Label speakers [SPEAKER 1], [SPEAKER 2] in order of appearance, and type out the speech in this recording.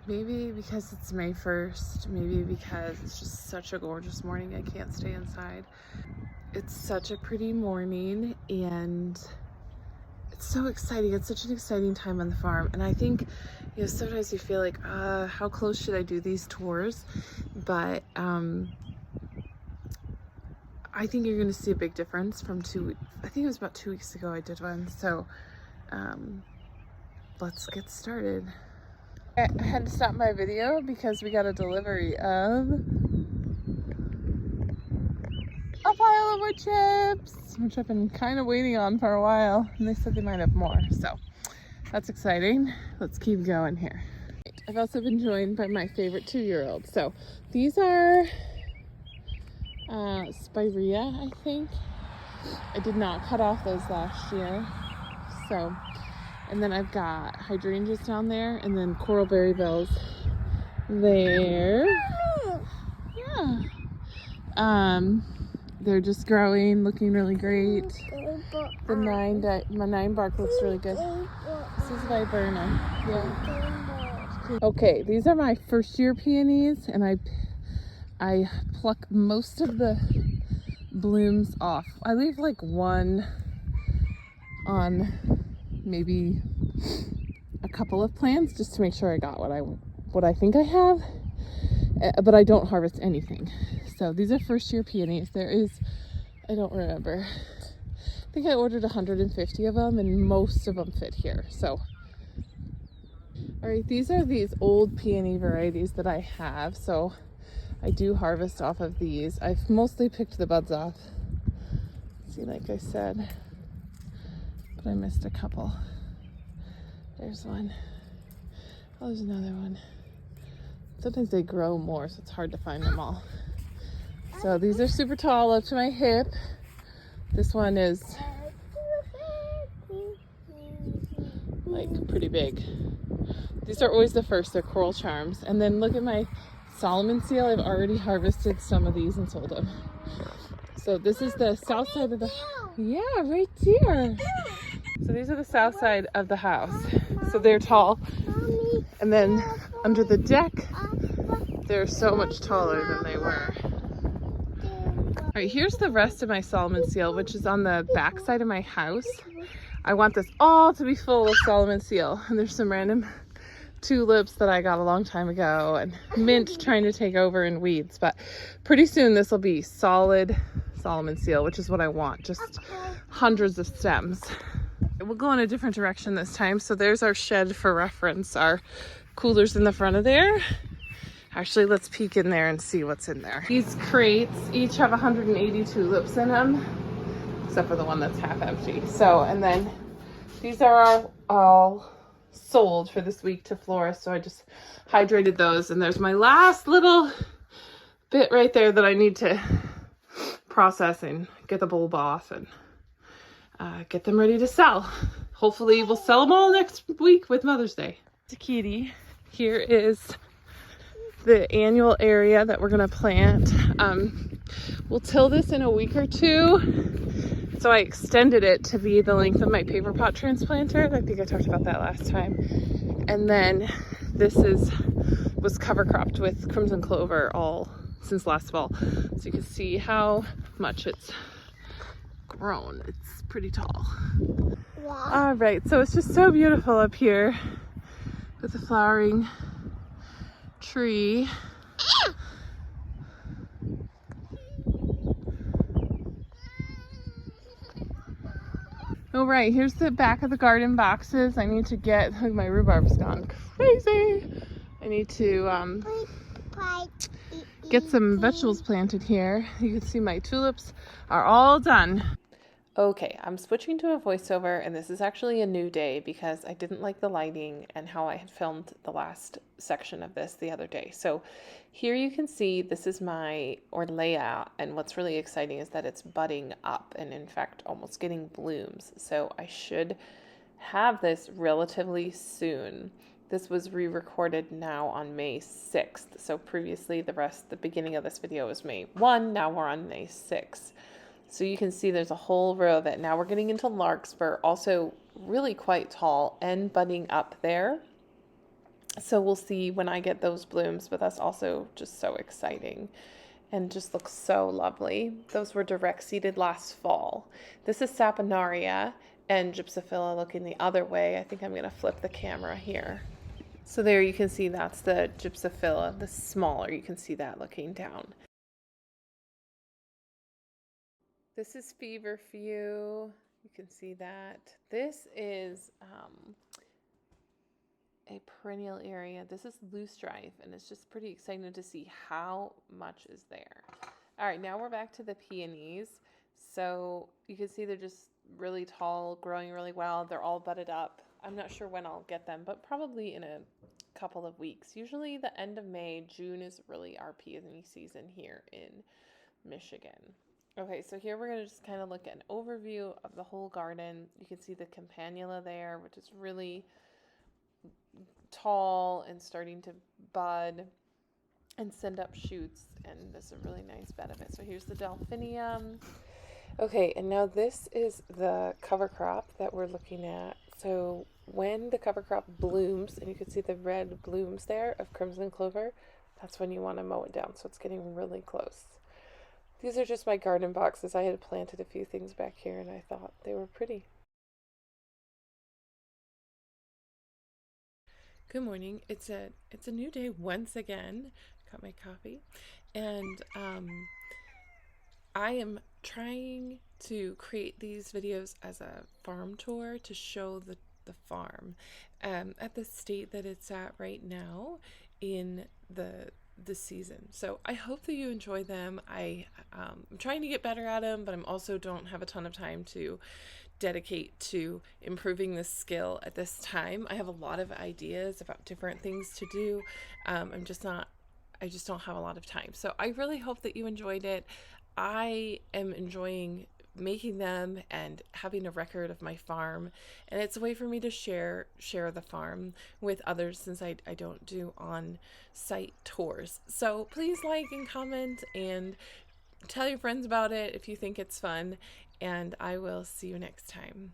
[SPEAKER 1] Maybe because it's May 1st, maybe because it's just such a gorgeous morning, I can't stay inside. It's such a pretty morning and it's so exciting. It's such an exciting time on the farm. And I think, you know, sometimes you feel like, how close should I do these tours? But I think you're gonna see a big difference from I think it was about 2 weeks ago I did one. So let's get started. I had to stop my video because we got a delivery of a pile of wood chips, which I've been kind of waiting on for a while, and they said they might have more, so that's exciting. Let's keep going here. I've also been joined by my favorite 2-year-old. So these are spirea, I think. I did not cut off those last year, so. And then I've got hydrangeas down there, and then coral berry bells there. Yeah. They're just growing, looking really great. My 9 bark looks really good. This is viburnum. Yeah. Okay, these are my first year peonies, and I pluck most of the blooms off. I leave like one on maybe a couple of plants just to make sure I got what I think I have, but I don't harvest anything. So these are first year peonies. There is, I don't remember, I think I ordered 150 of them and most of them fit here. So all right, these are these old peony varieties that I have, so I do harvest off of these. I've mostly picked the buds off, see, like I said, but I missed a couple. There's one. Oh, there's another one. Sometimes they grow more, so it's hard to find them all. So these are super tall, up to my hip. This one is like pretty big. These are always the first, they're coral charms. And then look at my Solomon seal. I've already harvested some of these and sold them. So this is the south side of the, yeah, right there. So these are the south side of the house. So they're tall. And then under the deck, they're so much taller than they were. All right, here's the rest of my Solomon seal, which is on the back side of my house. I want this all to be full of Solomon seal. And there's some random tulips that I got a long time ago, and mint trying to take over in weeds. But pretty soon this will be solid Solomon seal, which is what I want, just hundreds of stems. We'll go in a different direction this time. So there's our shed for reference, our coolers in the front of there. Actually, let's peek in there and see what's in there. These crates each have 180 tulips in them, except for the one that's half empty. So, and then these are all sold for this week to florists. So I just hydrated those. And there's my last little bit right there that I need to process and get the bulb off and get them ready to sell. Hopefully we'll sell them all next week with Mother's Day. Kitty, here is the annual area that we're gonna plant. We'll till this in a week or two. So I extended it to be the length of my paper pot transplanter. I think I talked about that last time. And then this was cover cropped with crimson clover all since last fall. So you can see how much it's grown. It's pretty tall. Wow. All right, so it's just so beautiful up here with the flowering tree. All right, here's the back of the garden boxes. I need to get, look, my rhubarb's gone crazy. I need to get some vegetables planted here. You can see my tulips are all done. Okay, I'm switching to a voiceover, and this is actually a new day because I didn't like the lighting and how I had filmed the last section of this the other day. So here you can see this is my Orlea, and what's really exciting is that it's budding up and in fact almost getting blooms. So I should have this relatively soon. This was re-recorded now on May 6th. So previously the beginning of this video was May 1, now we're on May 6th. So you can see there's a whole row of it. Now we're getting into larkspur, also really quite tall and budding up there. So we'll see when I get those blooms, but that's also just so exciting and just looks so lovely. Those were direct seeded last fall. This is Saponaria and Gypsophila looking the other way. I think I'm going to flip the camera here. So there you can see that's the Gypsophila, the smaller. You can see that looking down. This is Feverfew. You can see that. This is a perennial area. This is loosestrife, and it's just pretty exciting to see how much is there. All right, now we're back to the peonies. So you can see they're just really tall, growing really well. They're all budded up. I'm not sure when I'll get them, but probably in a couple of weeks. Usually the end of May, June is really our peony season here in Michigan. Okay, so here we're going to just kind of look at an overview of the whole garden. You can see the campanula there, which is really tall and starting to bud and send up shoots, and this is a really nice bed of it. So here's the delphinium. Okay, and now this is the cover crop that we're looking at. So when the cover crop blooms, and you can see the red blooms there of crimson clover, that's when you want to mow it down. So it's getting really close. These are just my garden boxes. I had planted a few things back here and I thought they were pretty. Good morning. It's a new day once again. Got my coffee, and I am trying to create these videos as a farm tour to show the farm at the state that it's at right now in the season. So I hope that you enjoy them. I'm trying to get better at them, but I'm also don't have a ton of time to dedicate to improving this skill at this time. I have a lot of ideas about different things to do. I just don't have a lot of time. So I really hope that you enjoyed it. I am enjoying making them and having a record of my farm, and it's a way for me to share the farm with others since I don't do on-site tours. So please like and comment and tell your friends about it if you think it's fun, and I will see you next time.